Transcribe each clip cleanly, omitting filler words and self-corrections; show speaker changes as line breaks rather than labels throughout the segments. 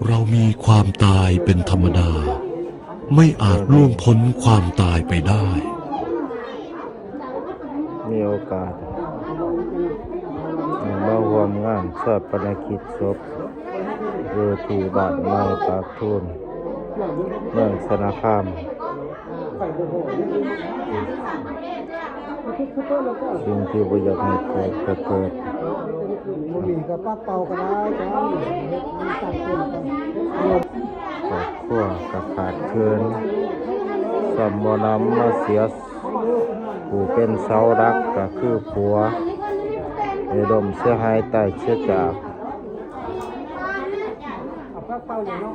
เรามีความตายเป็นธรรมดาไม่อาจล่วงพ้นความตายไปได้
มีโอกาสมาร่วมงานชาปนกิจศพอยู่ที่บ้านไม้ปากทูนเมืองสนาคามสิ่งที่บ่อยากให้เกิดก็เกิด
มีกับปักเป่าก็ได้จ้ามีตัดเต็มกัน
ครอบครัวก็ขาดเคินสมบ่นำมาเสียผู้เป็นเสาหลักก็คือผัวได้ล่มเสียหายตายเสียจาก
ปักเป่าอย่างเนาะ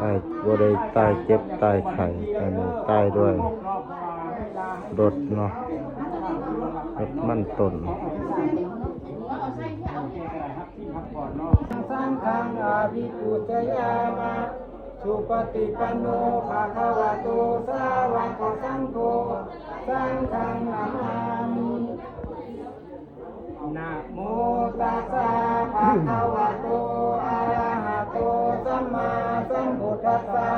ตายบ่ได้ตายเจ็บตายไข้อันนี้ตายด้วยรถเนาะรถมันต้น
สังฆังอาภิปุจยามะสุปฏิปันโนภะคะวะโตสาวกสังโฆสังฆังนามามินะโมตัสสะภะคะวะโตอะระหะโตสัมมาสัมพุทธัสสะ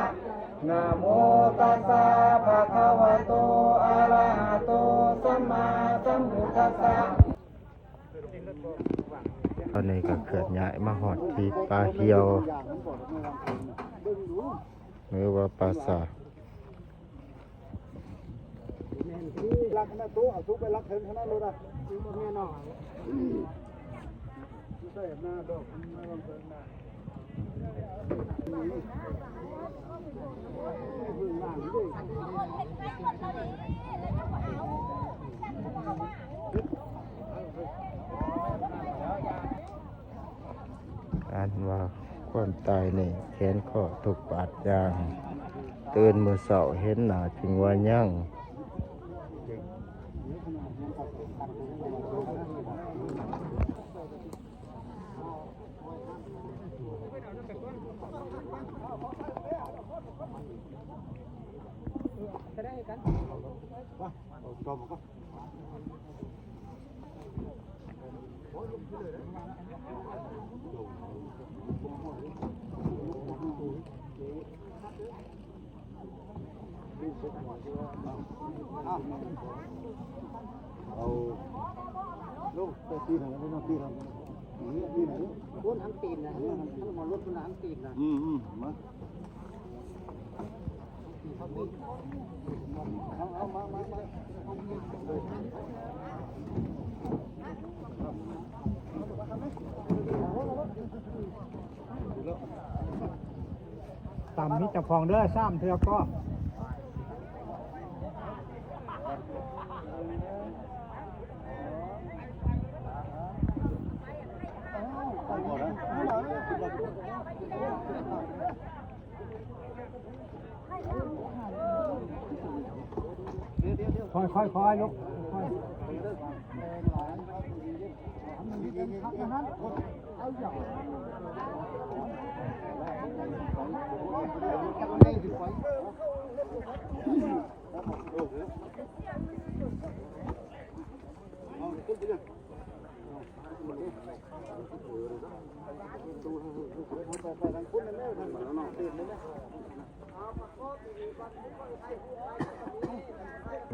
นะโมตัสสะภะคะวะโตอะระหะโตสัมมาสัมพุทธัสสะ
ตอนนี้ก็เกิดย้ายมาหอดที่ปลาเหี่ยวหรือว่าปลาสา
รักนะตู้เอาตู้ไปรักเถิงขนาดรถอ่ะแม่น้องใส่หน้าดอกไม่ต้องเถิงหน้า
อันว่าความตายนี่แขนข้อถูกบาดยางตื่นมือเสาเห็นหนาจึงว่ายั่ง
เอาลูกไปตีหน่อยไม่ต้องตีหรอกตีไหนก้นทั้งตีนนะทั้งหมดรถคุณทั้งตีนนะมาเอาต่ำมิจะพองเด้อซ้ำเธอก็ค่อยลูกค่อย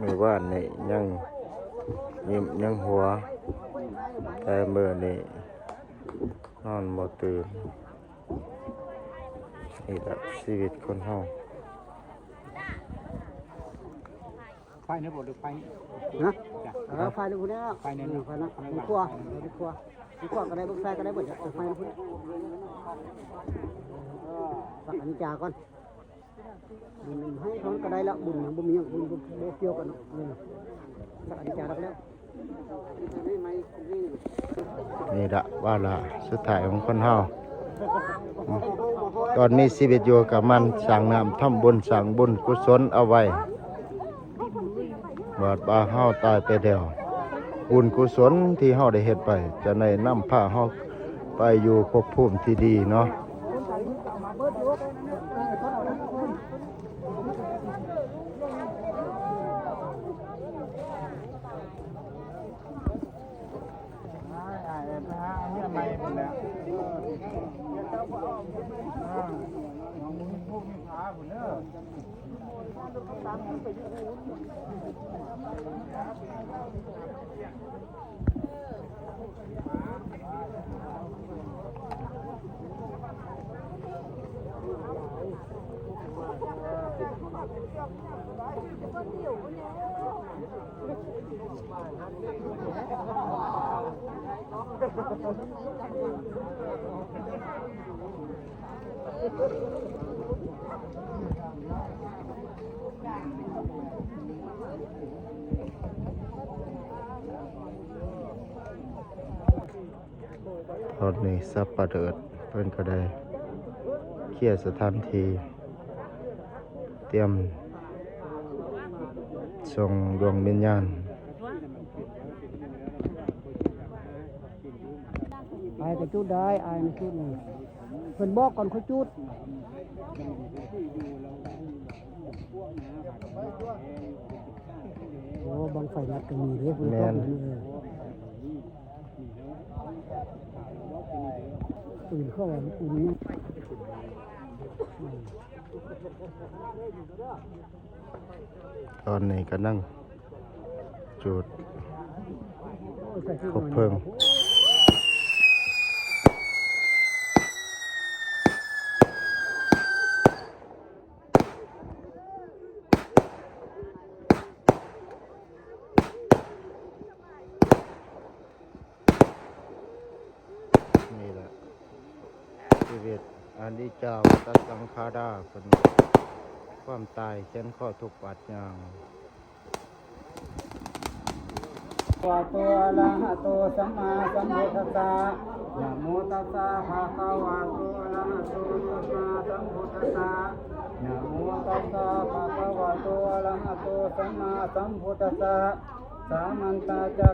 มือว่านนี่ยังยิ้มยังหัวแต่เมื่อนี่นอนบ่ตื่นนี่แหละชีวิตคนเฮา
ไฟในบทหรือไฟนะไฟในบทเนี่ยไฟในหนึ่งไฟนะในครัวก็ได้บุกไฟก็ได้บทไฟในพุ่นสักอันนี้จาก่อนบุญให้เขาก็ได้แล้วบุญบุญมีบุญเกี่ยวกันนี่สักอันนี้จากแล้ว
นี่ละว่าละสุดท้ายของคนเฮาตอนมีชีวิตอยู่กับมันสั่งน้ำทำบุญสั่งบุญกุศลเอาไว้บาดบาเฮาตายไปเดียวบุญกุศลที่เฮาได้เฮ็ดไปจะได้นำพาเฮาไปอยู่ภพภูมิที่ดีเนาะ
เ น้องมึงพวกมีขาผมเนอะ
ตอนนี้สับปะเดิดเพิ่นก็ได้เคลียร์สถานที่เตรียมส่งดวงวิญญาณ
ไปก็จุดได้อายไม่จุดนี่เพิ่นบอกก่อนเขาจุดโอ้บางไฟนัดก็มีเด้เพิ่นบอกนี่ตื่นเข้าว่าอุ่นนี่
ตอนนี้ก็นั่งจุด
ใส่ที่
คบเพลิงนี่แหละชีวิตอันนี้เจ้าตัดสังขาราเป็นความตายเช่นข้อทุกข์บาดยาง
วะโตอะระหะโตสัมมาสัมพุทธัสสะนะโมตัสสะภะคะวะโตอะระหะโตสัมมาสัมพุทธัสสะนะโมตัสสะภะคะวะโตอะระหะโตสัมมาสัมพุทธัสสะสามัญตาจัก